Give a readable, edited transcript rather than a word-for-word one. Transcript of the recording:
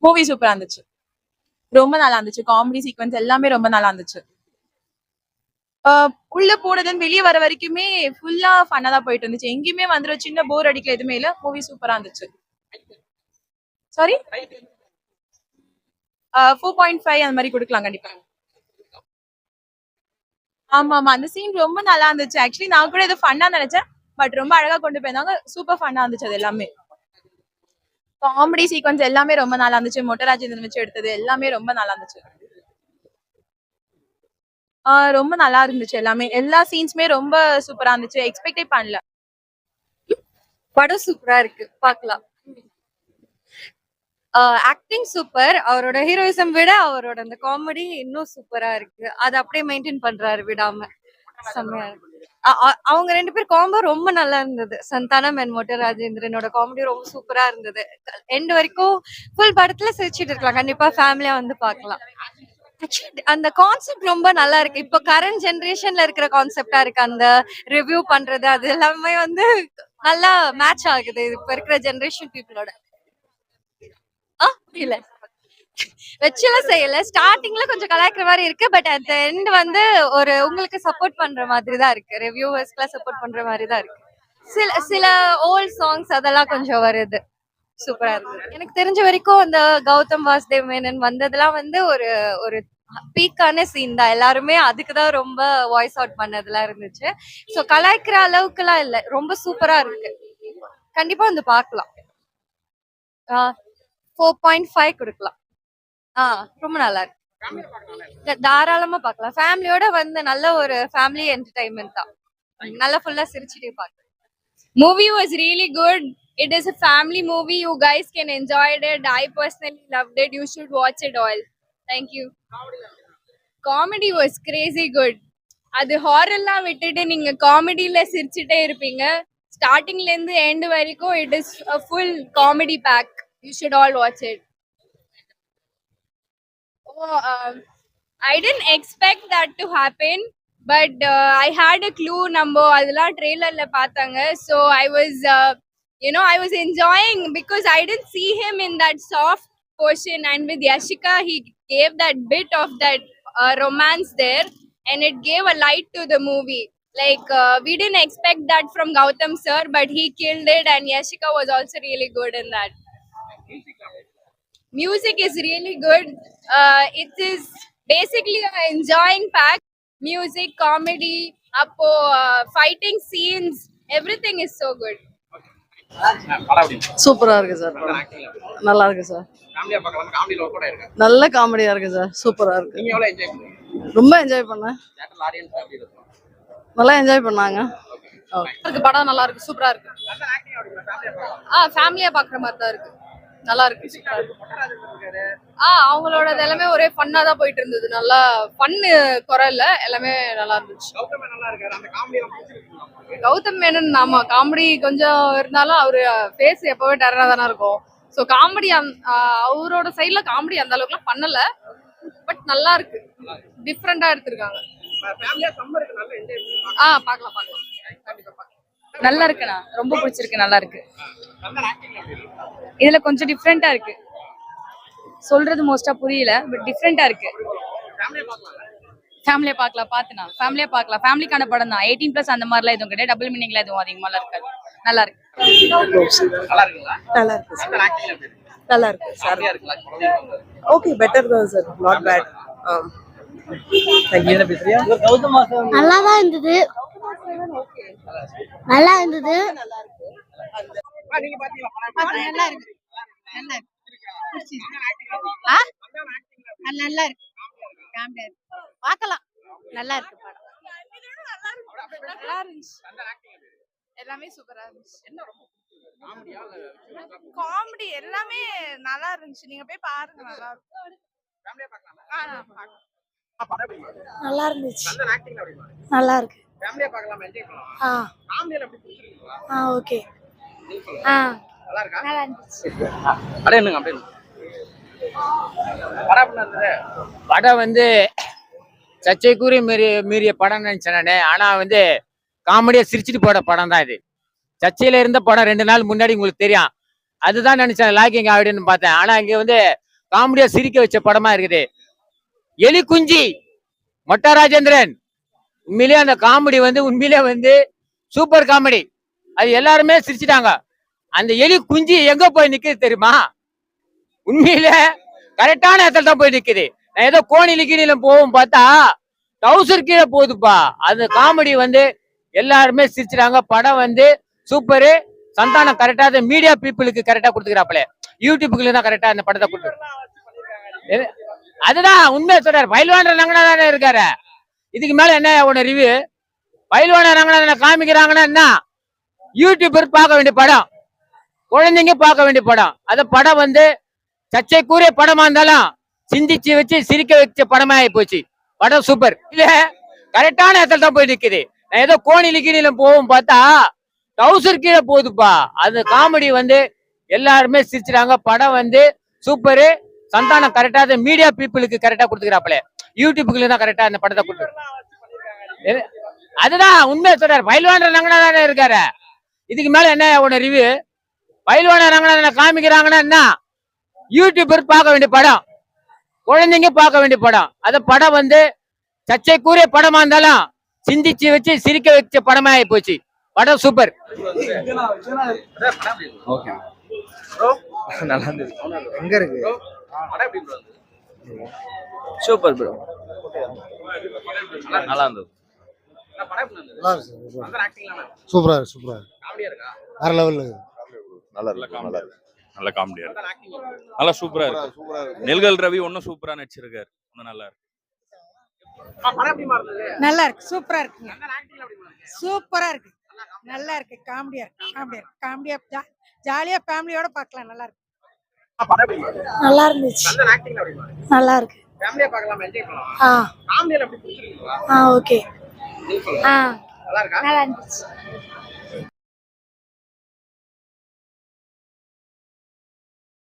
Movie சூப்பரா இருந்துச்சு. ரொம்ப நல்லா இருந்துச்சு. காமெடி சீக்வன்ஸ் எல்லாமே ரொம்ப நல்லா இருந்துச்சு. உள்ள போனதுன்னு வெளியே வர வரைக்குமே ஃபுல்லா ஃபன்னா தான் போயிட்டு இருந்துச்சு. எங்கேயுமே வந்துட்டு சின்ன போர் அடிக்கல, எதுவுமே இல்ல. மூவி சூப்பரா இருந்துச்சு. சாரி, 4.5 அந்த மாதிரி கொடுக்கலாம் கண்டிப்பா. ஆமா ஆமா, அந்த சீன் ரொம்ப நல்லா இருந்துச்சு. ஆக்சுவலி நான் கூட இது ஃபன்னா நினைச்சேன், பட் ரொம்ப அழகா கொண்டு போயிருந்தாங்க. சூப்பர் ஃபன்னா இருந்துச்சு அது எல்லாமே. காமெடி சீக்வன்ஸ் எல்லாமே ரொம்ப நல்லா இருந்துச்சு. மொட்டராஜேந்திரன் வச்சு எடுத்தது எல்லாமே ரொம்ப நல்லா இருந்துச்சு. ரொம்ப நல்லா இருந்துச்சு எல்லாமே. எல்லா சீன்ஸுமே ரொம்ப சூப்பரா இருந்துச்சு. எக்ஸ்பெக்டே பண்ணல. படம் சூப்பரா இருக்கு, பார்க்கலாம். Acting super. அவரோட ஹீரோயிசம் விட அவரோட அந்த காமெடி இன்னும் சூப்பரா இருக்கு. அதை அப்படியே மெயின்டைன் பண்றாரு விடாம. செம்மையா இருக்கு. அவங்க ரெண்டு பேர் காம்போ ரொம்ப நல்லா இருந்தது. சந்தானம் அண்ட் மொட்ட ராஜேந்திரனோட காமெடி ரொம்ப சூப்பரா இருந்தது. எண்ட் வரைக்கும் ஃபுல் படத்துல சிரிச்சிட்டு இருக்கலாம். கண்டிப்பா ஃபேமிலியா வந்து பார்க்கலாம். ஆக்சுவலி அந்த கான்செப்ட் ரொம்ப நல்லா இருக்கு. இப்போ கரண்ட் ஜெனரேஷன்ல இருக்கிற கான்செப்டா இருக்கு. அந்த ரிவ்யூ பண்றது அது எல்லாமே வந்து நல்லா மேட்ச் ஆகுது இப்ப இருக்கிற ஜெனரேஷன் பீப்புளோட. இல்ல வச்சுலாம் செய்யல. ஸ்டார்டிங்ல கொஞ்சம் கலாய்க்கிற மாதிரி இருக்கு. பட் அட் எண்ட் வந்து ஒரு உங்களுக்கு சப்போர்ட் பண்ற மாதிரி தான் இருக்கு. ரிவ்யூவர்ஸ்க்குலாம் சப்போர்ட் பண்ற மாதிரி தான் இருக்கு. சில சில ஓல்ட் சாங்ஸ் அதெல்லாம் கொஞ்சம் வருது. சூப்பரா இருந்தது. எனக்கு தெரிஞ்ச வரைக்கும் அந்த கௌதம் வாசுதேவ் மேனன் வந்ததெல்லாம் வந்து ஒரு ஒரு பீக்கான சீன் தான். எல்லாருமே அதுக்குதான் ரொம்ப வாய்ஸ் அவுட் பண்ணதெல்லாம் இருந்துச்சு. ஸோ கலாய்க்கிற அளவுக்குலாம் இல்லை, ரொம்ப சூப்பரா இருக்கு. கண்டிப்பா வந்து பார்க்கலாம். 4.5 கொடுக்கலாம். ரொம்ப நல்லா இருக்கு. தாராளமா பார்க்கலாம். ஃபேமிலியோட வந்து நல்ல ஒரு ஃபேமிலி என்டர்டைன்மெண்ட் தான். நல்லா ஃபுல்லா சிரிச்சுட்டே பார்க்கலாம். Movie was really good. It is a family movie. You guys can enjoy it. I personally loved it. You should watch it all. Thank you. Comedy was crazy good. அது ஹாரர்லாம் விட்டுட்டு நீங்க காமெடியில சிரிச்சுட்டே இருப்பீங்க. ஸ்டார்டிங்ல இருந்து எண்ட் வரைக்கும் it is a full comedy pack. You should all watch it. I didn't expect that to happen, but I had a clue number அதெல்லாம் ட்ரெய்லர்ல பார்த்தாங்க. So I was enjoying because I didn't see him in that soft portion, and with Yashika he gave that bit of that romance there, and it gave a light to the movie. Like we didn't expect that from Gautam sir, but he killed it, and Yashika was also really good in that. Music is really good. It is basically an enjoying pack. Music, comedy, appo fighting scenes, everything is so good. சூப்பரா இருக்கு sir. நல்லா இருக்கு sir. நல்ல காமெடியா இருக்கு sir. சூப்பரா இருக்கு. ரொம்ப என்ஜாய் பண்ணேன். நல்லா என்ஜாய் பண்ணாங்க. படம் நல்லா இருக்கு, சூப்பரா இருக்கு. ஃபேமிலியா பாக்குற மாதிரி தான் இருக்கு. நல்லா இருக்கு. அவங்களோட எல்லாமே ஒரே ஃபன்னா தான் போயிட்டு இருந்தது. நல்லா ஃபன்னு குறையில எல்லாமே நல்லா இருந்துச்சு. கௌதம் மேனன் ஆமா காமெடி கொஞ்சம் இருந்தாலும் அவரு ஃபேஸ் எப்பவே டெரரா தானே இருக்கும். ஸோ காமெடி அவரோட சைட்ல காமெடி அந்த அளவுக்குலாம் பண்ணல. பட் நல்லா இருக்கு, டிஃப்ரெண்டா எடுத்திருக்காங்க. பார்க்கலாம் பார்க்கலாம், கண்டிப்பா பார்க்கலாம். நல்லா இருக்குண்ணா, ரொம்ப பிடிச்சிருக்கு, நல்லா இருக்கு. இதுல கொஞ்சம் டிஃப்ரெண்டா இருக்கு. சொல்றது மோஸ்டா புரியல, பட் டிஃப்ரெண்டா இருக்கு. ஃபேமிலியா பார்க்கலாம். பார்த்துனா ஃபேமிலியா பார்க்கலாம். ஃபேமிலிக்கான படம் தான். 18+ அந்த மாதிரிலாம் எதுவும் கிடையாது. டபுள் மீனிங்ல எதுவும் அதிகமாலாம் இருக்காது. நல்லா இருக்கு. நல்லா இருக்கு சார். நல்லா இருக்கு சார். ஓகே, பெட்டர் தான் சார், நாட் பேட். நல்லா தான் இருந்தது. நல்லா இருந்தது. நல்லா இருக்கு. நல்லா இருக்கு. பார்க்கலாம். நல்லா இருக்கு படம். நல்லா இருந்துச்சு. எல்லாமே சூப்பரா இருந்துச்சு. காமெடி எல்லாமே நல்லா இருந்துச்சு. நீங்க போய் பாருங்க, நல்லா இருக்கும். நல்லா இருந்துச்சு. நல்லா இருக்கு. ஓகே. நல்லா இருந்துச்சு. படம் வந்து சர்ச்சைக்குரிய மீறிய படம் நினைச்சேன் நானு. ஆனா வந்து காமெடியா சிரிச்சுட்டு போட படம் தான் இது. சர்ச்சையில இருந்த படம் 2 நாள் முன்னாடி உங்களுக்கு தெரியும். அதுதான் நினைச்சேன் லாக்கிங் அப்படின்னு பார்த்தேன். ஆனா இங்க வந்து காமெடியா சிரிக்க வச்ச படமா இருக்குது. எலி குஞ்சி மொட்டா ராஜேந்திரன் உண்மையிலேயே அந்த காமெடி வந்து உண்மையிலே வந்து சூப்பர் காமெடி. அது எல்லாருமே சிரிச்சிட்டாங்க. அந்த எலி குஞ்சு எங்க போய் நிக்குது தெரியுமா? உண்மையில கரெக்டான இடத்துல தான் போய் நிக்குது. நான் ஏதோ கோணில கீழில போகும் பார்த்தா டவுசர் கீழே போகுதுப்பா. அந்த காமெடி வந்து எல்லாருமே சிரிச்சிட்டாங்க. படம் வந்து சூப்பரு. சந்தானம் கரெக்டா மீடியா பீப்புளுக்கு கரெக்டா கொடுத்துக்கிறாப்ல, யூடியூபுக்கு தான் கரெக்டா அந்த படத்தை கொடுத்து. அதுதான் உண்மையை சொல்றாரு. பயில்வான ரங்கநாதனே இருக்காரு. இதுக்கு மேல என்ன உன ரிவ்யூ? பயில்வான ரங்கநாதனை காமிக்கிறாங்கன்னா என்ன? யூடியூபர் பார்க்க வேண்டிய படம், குழந்தைங்க பார்க்க வேண்டிய படம். அந்த படம் வந்து சர்ச்சைக்குரிய படமா இருந்தாலும் சிந்திச்சு வச்சு சிரிக்க வச்ச படமா ஆகி போச்சு. படம் சூப்பர். இல்ல கரெக்டான இடத்துல தான் போய் நிக்குது. நான் ஏதோ கோணில கீழில போகும் பார்த்தா டவுசர் கீழே போகுதுப்பா. அந்த காமெடி வந்து எல்லாருமே சிரிச்சிட்டாங்க. படம் வந்து சூப்பரு. சந்தானம் கரெக்டா மீடியா பீப்புளுக்கு கரெக்டா கொடுத்துக்கிறாப்ல, யூடியூபுக்கு தான் கரெக்டா அந்த படத்தை கொடுத்து. அதுதான் உண்மையை சொல்றாரு. பயில்வான ரங்கநாதனே இருக்காரு. இதுக்கு மேல என்ன உன ரிவ்யூ? பயில்வான ரங்கநாதனை காமிக்கிறாங்கன்னா என்ன? யூடியூபர் பார்க்க வேண்டிய படம், குழந்தைங்க பார்க்க வேண்டிய படம். அந்த படம் வந்து சர்ச்சைக்குரிய படமா இருந்தாலும் சிந்திச்சு வச்சு சிரிக்க வச்ச படமா ஆகி போச்சு. படம் சூப்பர். நல்லா இருந்தது. எங்க இருக்கு சூப்பர் ப்ரோ. நல்லா இருந்தது. சூப்பரா சூப்பரா வேற லெவல்ல நல்லா இருக்கு. நல்லா இருக்கு. நல்ல காமெடியா இருக்கு. நல்லா சூப்பரா இருக்கு. நெல்கல் ரவி ஒன்னும் சூப்பரா நடிச்சிருக்காரு. இன்னும் நல்லா இருக்கு. நல்லா இருக்கு. சூப்பரா இருக்குங்க. சூப்பரா இருக்கு. நல்லா இருக்கு. காமெடியா இருக்கு. காமெடியா ஜாலியா ஃபேமிலியோட பார்க்கலாம். நல்லா இருக்கு. நல்லா இருந்துச்சு. நல்லா இருக்கு. ஓகே. நல்லா இருந்துச்சு.